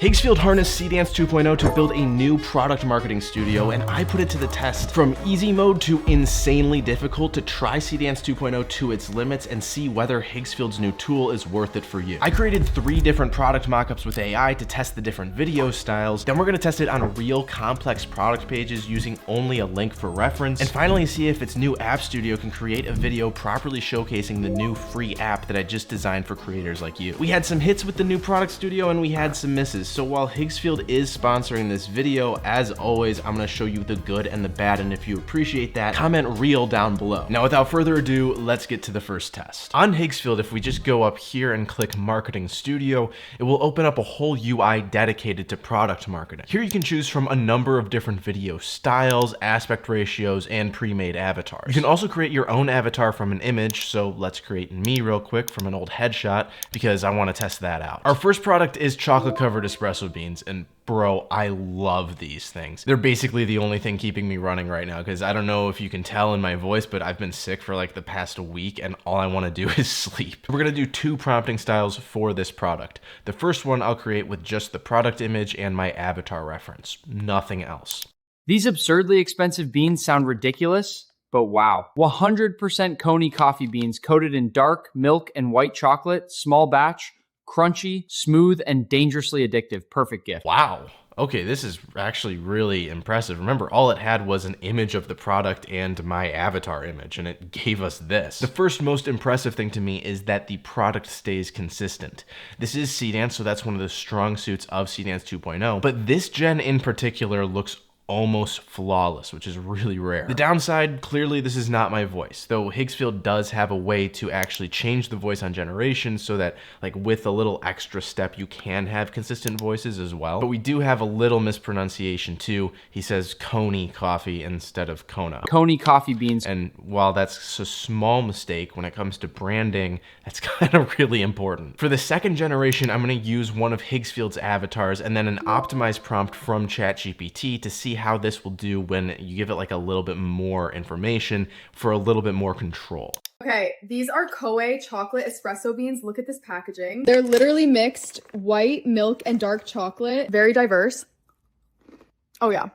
Higgsfield harnessed Seedance 2.0 to build a new product marketing studio, and I put it to the test. From easy mode to insanely difficult, to try Seedance 2.0 to its limits and see whether Higgsfield's new tool is worth it for you. I created 3 different product mockups with AI to test the different video styles. Then we're gonna test it on real complex product pages using only a link for reference. And finally see if its new app studio can create a video properly showcasing the new free app that I just designed for creators like you. We had some hits with the new product studio and we had some misses. So while Higgsfield is sponsoring this video, as always, I'm gonna show you the good and the bad, and if you appreciate that, comment real down below. Now, without further ado, let's get to the first test. On Higgsfield, if we just go up here and click Marketing Studio, it will open up a whole UI dedicated to product marketing. Here you can choose from a number of different video styles, aspect ratios, and pre-made avatars. You can also create your own avatar from an image, so let's create me real quick from an old headshot because I wanna test that out. Our first product is chocolate-covered espresso beans, and bro, I love these things. They're basically the only thing keeping me running right now, because I don't know if you can tell in my voice, but I've been sick for like the past week and all I want to do is sleep. We're going to do 2 prompting styles for this product. The first one I'll create with just the product image and my avatar reference, nothing else. These absurdly expensive beans sound ridiculous, but wow. 100% Coney coffee beans coated in dark milk and white chocolate, small batch, crunchy, smooth, and dangerously addictive. Perfect gift. Wow. Okay, this is actually really impressive. Remember, all it had was an image of the product and my avatar image, and it gave us this. The first most impressive thing to me is that the product stays consistent. This is Seedance, so that's one of the strong suits of Seedance 2.0, but this gen in particular looks almost flawless, which is really rare. The downside, clearly this is not my voice, though Higgsfield does have a way to actually change the voice on generation so that like with a little extra step you can have consistent voices as well. But we do have a little mispronunciation too. He says Coney coffee instead of Kona. Coney coffee beans. And while that's a small mistake, when it comes to branding, that's kind of really important. For the second generation, I'm going to use one of Higgsfield's avatars and then an optimized prompt from ChatGPT to see how this will do when you give it like a little bit more information for a little bit more control. Okay, these are Koei chocolate espresso beans. Look at this packaging. They're literally mixed white, milk, and dark chocolate. Very diverse. Oh yeah.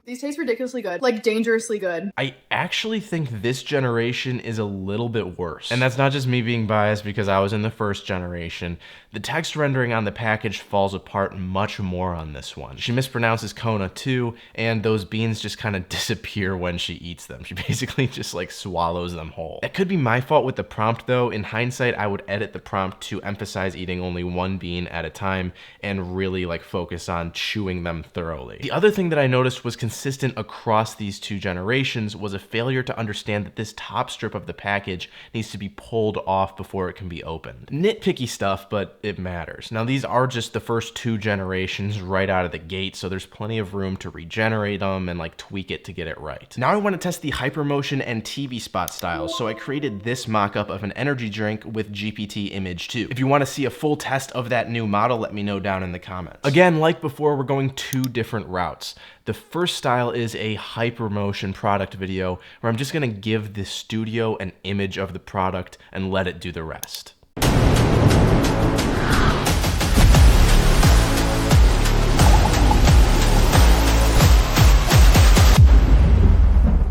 These taste ridiculously good, like dangerously good. I actually think this generation is a little bit worse. And that's not just me being biased because I was in the first generation. The text rendering on the package falls apart much more on this one. She mispronounces Kona too, and those beans just kind of disappear when she eats them. She basically just like swallows them whole. That could be my fault with the prompt though. In hindsight, I would edit the prompt to emphasize eating only one bean at a time and really like focus on chewing them thoroughly. The other thing that I noticed was consistent across these 2 generations was a failure to understand that this top strip of the package needs to be pulled off before it can be opened. Nitpicky stuff, but it matters. Now these are just the first 2 generations right out of the gate, so there's plenty of room to regenerate them and like tweak it to get it right. Now I want to test the hypermotion and TV spot styles, so I created this mock-up of an energy drink with GPT image 2. If you want to see a full test of that new model, let me know down in the comments. Again, like before, we're going 2 different routes. The first style is a hypermotion product video where I'm just gonna give the studio an image of the product and let it do the rest.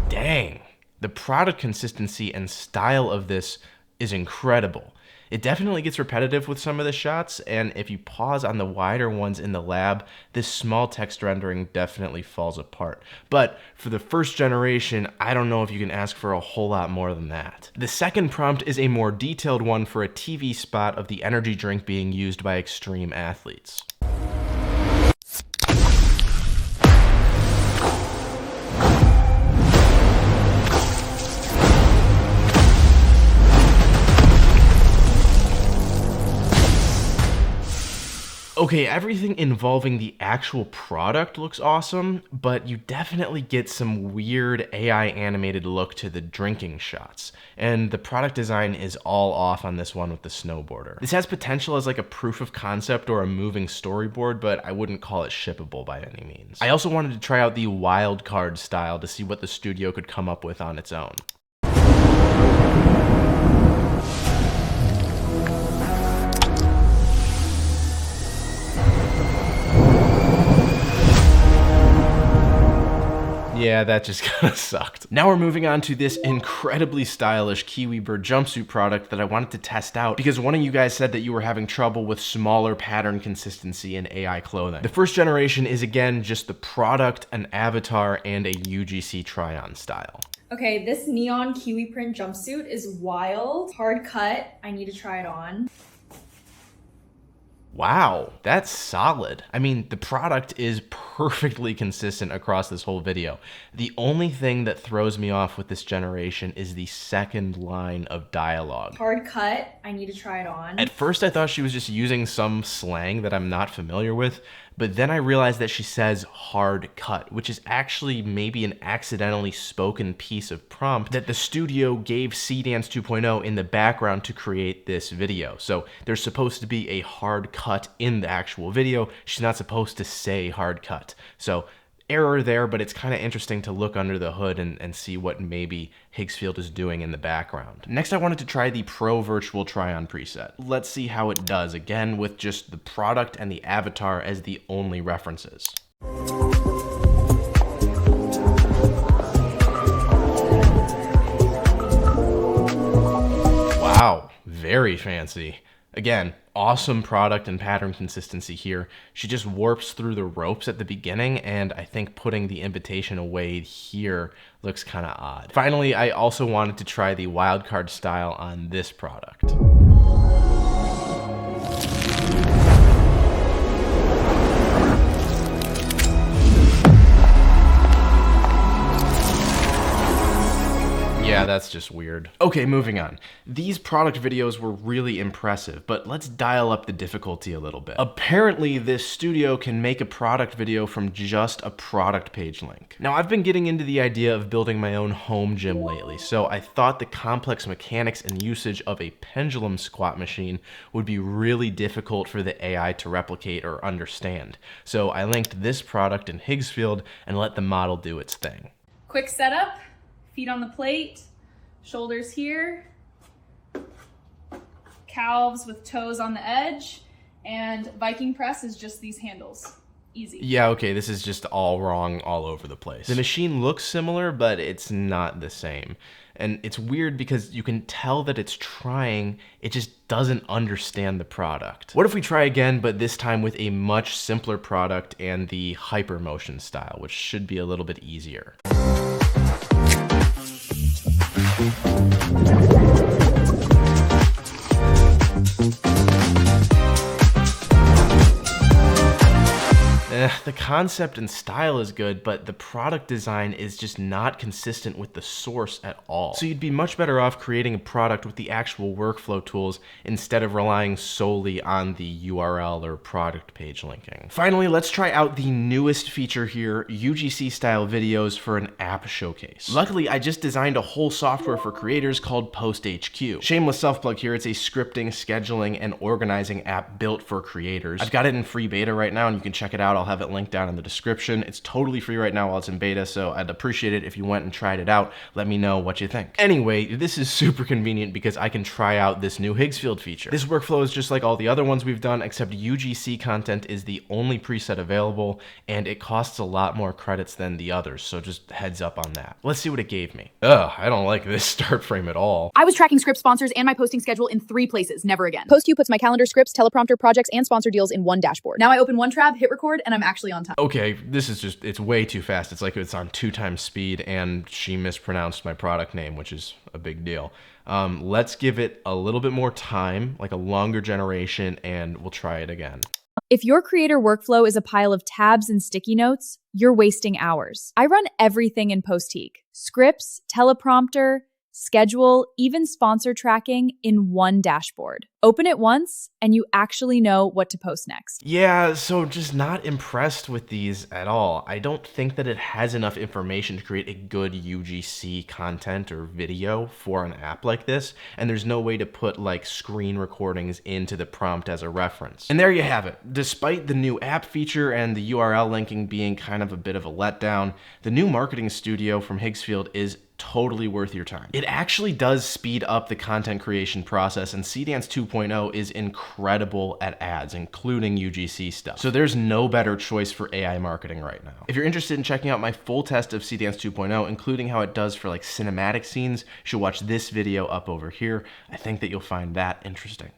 Dang, the product consistency and style of this is incredible. It definitely gets repetitive with some of the shots, and if you pause on the wider ones in the lab, this small text rendering definitely falls apart. But for the first generation, I don't know if you can ask for a whole lot more than that. The second prompt is a more detailed one for a TV spot of the energy drink being used by extreme athletes. Okay, everything involving the actual product looks awesome, but you definitely get some weird AI animated look to the drinking shots. And the product design is all off on this one with the snowboarder. This has potential as like a proof of concept or a moving storyboard, but I wouldn't call it shippable by any means. I also wanted to try out the wild card style to see what the studio could come up with on its own. Yeah, that just kind of sucked. Now we're moving on to this incredibly stylish kiwi bird jumpsuit product that I wanted to test out because one of you guys said that you were having trouble with smaller pattern consistency in AI clothing. The first generation is again just the product, an avatar, and a UGC try-on style. Okay, this neon kiwi print jumpsuit is wild. Hard cut, I need to try it on. Wow, that's solid. I mean, the product is perfectly consistent across this whole video. The only thing that throws me off with this generation is the second line of dialogue. Hard cut, I need to try it on. At first I thought she was just using some slang that I'm not familiar with, but then I realized that she says hard cut, which is actually maybe an accidentally spoken piece of prompt that the studio gave Seedance 2.0 in the background to create this video. So there's supposed to be a hard cut in the actual video. She's not supposed to say hard cut. So error there, but it's kind of interesting to look under the hood and see what maybe Higgsfield is doing in the background. Next, I wanted to try the Pro Virtual Try-On preset. Let's see how it does, again with just the product and the avatar as the only references. Wow, very fancy. Again, awesome product and pattern consistency here. She just warps through the ropes at the beginning, and I think putting the invitation away here looks kind of odd. Finally, I also wanted to try the wildcard style on this product. Yeah, that's just weird. Okay, moving on. These product videos were really impressive, but let's dial up the difficulty a little bit. Apparently, this studio can make a product video from just a product page link. Now, I've been getting into the idea of building my own home gym lately, so I thought the complex mechanics and usage of a pendulum squat machine would be really difficult for the AI to replicate or understand. So I linked this product in Higgsfield and let the model do its thing. Quick setup, feet on the plate, shoulders here, calves with toes on the edge, and Viking press is just these handles. Easy. Yeah, okay, this is just all wrong all over the place. The machine looks similar, but it's not the same. And it's weird because you can tell that it's trying, it just doesn't understand the product. What if we try again, but this time with a much simpler product and the hypermotion style, which should be a little bit easier. The concept and style is good, but the product design is just not consistent with the source at all. So you'd be much better off creating a product with the actual workflow tools instead of relying solely on the URL or product page linking. Finally, let's try out the newest feature here, UGC style videos for an app showcase. Luckily, I just designed a whole software for creators called PostHQ. Shameless self-plug here, it's a scripting, scheduling, and organizing app built for creators. I've got it in free beta right now, and you can check it out. I'll have it linked down in the description. It's totally free right now while it's in beta, so I'd appreciate it if you went and tried it out. Let me know what you think. Anyway, this is super convenient because I can try out this new Higgsfield feature. This workflow is just like all the other ones we've done, except UGC content is the only preset available, and it costs a lot more credits than the others, so just heads up on that. Let's see what it gave me. Ugh, I don't like this start frame at all. I was tracking script sponsors and my posting schedule in 3 places, never again. PostQ puts my calendar, scripts, teleprompter, projects, and sponsor deals in one dashboard. Now I open one tab, hit record, and I'm actually on time. Okay, this is just, it's way too fast. It's like it's on 2 times speed, and she mispronounced my product name, which is a big deal. Let's give it a little bit more time, like a longer generation, and we'll try it again. If your creator workflow is a pile of tabs and sticky notes, you're wasting hours. I run everything in PostQ. Scripts, teleprompter, schedule, even sponsor tracking in one dashboard. Open it once, and you actually know what to post next. Yeah, so just not impressed with these at all. I don't think that it has enough information to create a good UGC content or video for an app like this, and there's no way to put like screen recordings into the prompt as a reference. And there you have it. Despite the new app feature and the URL linking being kind of a bit of a letdown, the new marketing studio from Higgsfield is totally worth your time. It actually does speed up the content creation process, and Seedance 2.0 is incredible at ads, including UGC stuff. So there's no better choice for AI marketing right now. If you're interested in checking out my full test of Seedance 2.0, including how it does for like cinematic scenes, you should watch this video up over here. I think that you'll find that interesting.